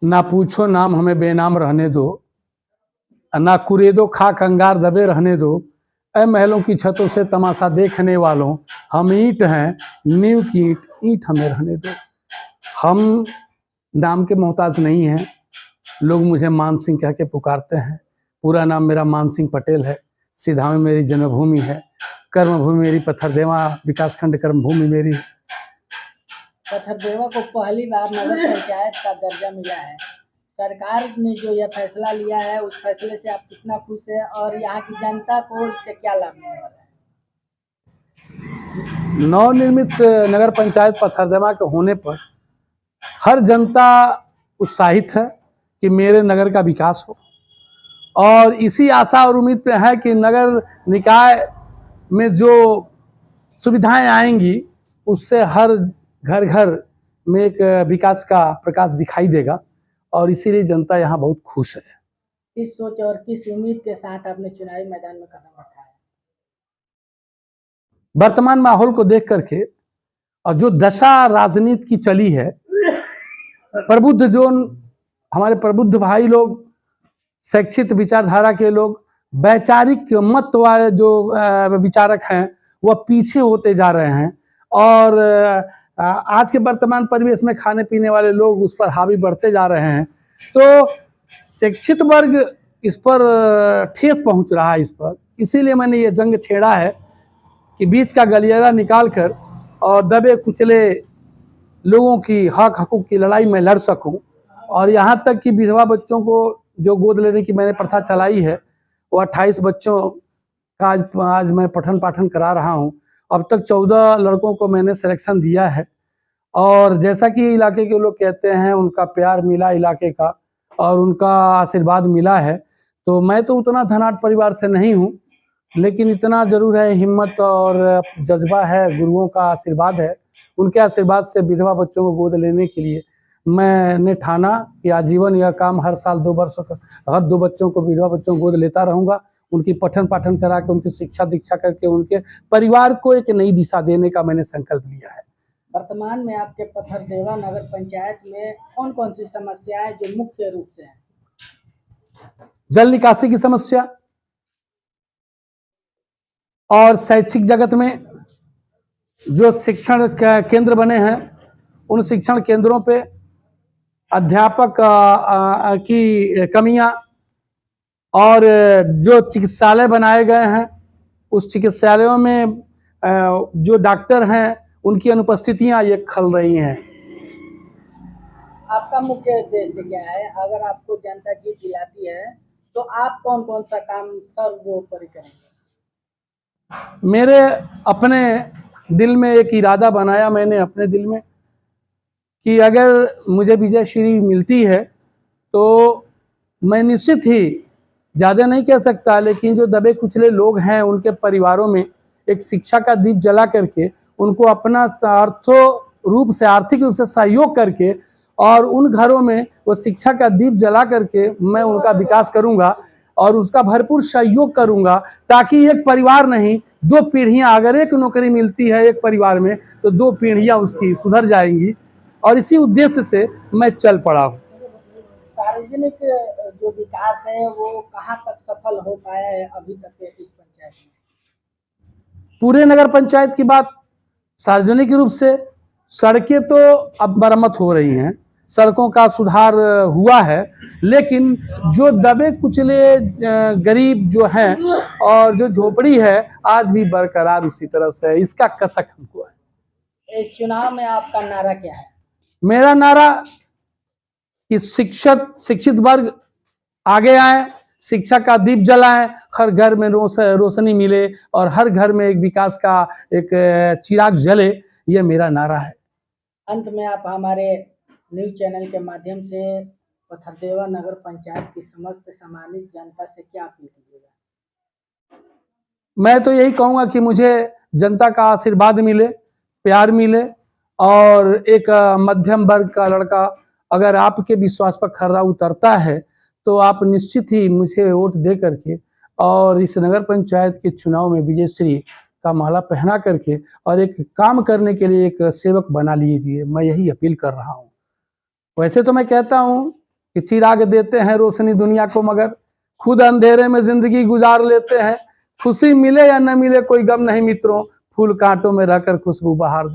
ना पूछो नाम हमें बेनाम रहने दो, ना कुरेदो खा कंगार दबे रहने दो। ऐ महलों की छतों से तमाशा देखने वालों, हम ईंट हैं नींव की ईंट, ईंट हमें रहने दो। हम नाम के मोहताज नहीं हैं। लोग मुझे मान सिंह कह के पुकारते हैं। पूरा नाम मेरा मान सिंह पटेल है। सिधावी मेरी जन्मभूमि है। कर्मभूमि मेरी पत्थरदेवा विकासखंड कर्मभूमि मेरी। पत्थरदेवा को पहली बार नगर पंचायत का दर्जा मिला है। सरकार ने जो यह फैसला लिया है, उस फैसले से आप कितना खुश हैं और यहाँ की जनता को इससे क्या लाभ मिलने वाला है? नवनिर्मित नगर पंचायत पत्थरदेवा के होने पर हर जनता उत्साहित है कि मेरे नगर का विकास हो, और इसी आशा और उम्मीद पे है कि नगर निकाय में जो सुविधाएं आएंगी उससे हर घर घर में एक विकास का प्रकाश दिखाई देगा, और इसीलिए जनता यहाँ बहुत खुश है। किस सोच और किस उम्मीद के साथ आपने चुनावी मैदान में कदम रखा है? वर्तमान माहौल को देख करके और जो दशा राजनीति की चली है, प्रबुद्ध जो हमारे प्रबुद्ध भाई लोग, शिक्षित विचारधारा के लोग, वैचारिक मत वाले जो विचारक हैं वह पीछे होते जा रहे हैं, और आज के वर्तमान परिवेश में खाने पीने वाले लोग उस पर हावी बढ़ते जा रहे हैं। तो शिक्षित वर्ग इस पर ठेस पहुंच रहा है इस पर। इसीलिए मैंने ये जंग छेड़ा है कि बीच का गलियारा निकाल कर और दबे कुचले लोगों की हक हकूक की लड़ाई में लड़ सकूं, और यहाँ तक कि विधवा बच्चों को जो गोद लेने की मैंने प्रथा चलाई है, वो 28 बच्चों का आज मैं पठन पाठन करा रहा हूँ। अब तक 14 लड़कों को मैंने सिलेक्शन दिया है, और जैसा कि इलाके के लोग कहते हैं उनका प्यार मिला इलाके का और उनका आशीर्वाद मिला है। तो मैं तो उतना धनाढ़ परिवार से नहीं हूँ, लेकिन इतना जरूर है, हिम्मत और जज्बा है, गुरुओं का आशीर्वाद है। उनके आशीर्वाद से विधवा बच्चों को गोद लेने के लिए मैंने ठाना कि आजीवन यह काम हर साल 2 वर्ष हर 2 बच्चों को, विधवा बच्चों को गोद लेता रहूँगा। उनकी पठन पाठन करा के, उनकी शिक्षा दीक्षा करके उनके परिवार को एक नई दिशा देने का मैंने संकल्प लिया है। वर्तमान में आपके पत्थरदेवा नगर पंचायत में कौन कौन सी समस्याएं जो मुख्य रूप से हैं? जल निकासी की समस्या, और शैक्षिक जगत में जो शिक्षण केंद्र बने हैं उन शिक्षण केंद्रों पे अध्यापक की कमियां, और जो चिकित्सालय बनाए गए हैं उस चिकित्सालयों में जो डॉक्टर हैं उनकी अनुपस्थितियां ये खल रही हैं। आपका मुख्य उद्देश्य क्या है? अगर आपको जनता जीत दिलाती है तो आप कौन कौन सा काम सर्वोपरि करेंगे? मेरे अपने दिल में एक इरादा बनाया मैंने अपने दिल में कि अगर मुझे विजय श्री मिलती है तो मैं निश्चित ही, ज़्यादा नहीं कह सकता, लेकिन जो दबे कुचले लोग हैं उनके परिवारों में एक शिक्षा का दीप जला करके उनको अपना आर्थिक रूप से सहयोग करके और उन घरों में वो शिक्षा का दीप जला करके मैं उनका विकास करूंगा और उसका भरपूर सहयोग करूंगा, ताकि एक परिवार नहीं 2 पीढ़ियां, अगर एक नौकरी मिलती है एक परिवार में तो 2 पीढ़ियां उसकी सुधर जाएंगी, और इसी उद्देश्य से मैं चल पड़ा हूँ। सार्वजनिक जो विकास है वो कहाँ तक सफल हो पाया है अभी तक के इस पंचायत में? पूरे नगर पंचायत की बात, सार्वजनिक रूप से सड़कें तो अब मरम्मत हो रही हैं, सड़कों का सुधार हुआ है, लेकिन जो दबे कुचले गरीब जो हैं और जो झोपड़ी है आज भी बरकरार उसी तरह से है। इसका कसक हमको है। इस चुनाव में आपका नारा क्या है? मेरा नारा कि शिक्षित वर्ग आगे आए, शिक्षा का दीप जलाएं, हर घर में रोशनी मिले और हर घर में एक विकास का एक चिराग जले, ये मेरा नारा है। अंत में आप हमारे न्यूज चैनल के माध्यम से पत्थरदेवा नगर पंचायत की समस्त सम्मानित जनता से क्या अपील कीजिएगा? मैं तो यही कहूँगा कि मुझे जनता का आशीर्वाद मिले, प्यार मिले, और एक मध्यम वर्ग का लड़का अगर आपके विश्वास पर खरा उतरता है तो आप निश्चित ही मुझे वोट दे करके और इस नगर पंचायत के चुनाव में विजयश्री का माला पहना करके और एक काम करने के लिए एक सेवक बना लीजिए। मैं यही अपील कर रहा हूँ। वैसे तो मैं कहता हूँ कि चिराग देते हैं रोशनी दुनिया को, मगर खुद अंधेरे में जिंदगी गुजार लेते हैं। खुशी मिले या न मिले कोई गम नहीं मित्रों, फूल कांटों में रहकर खुशबू बहार देते।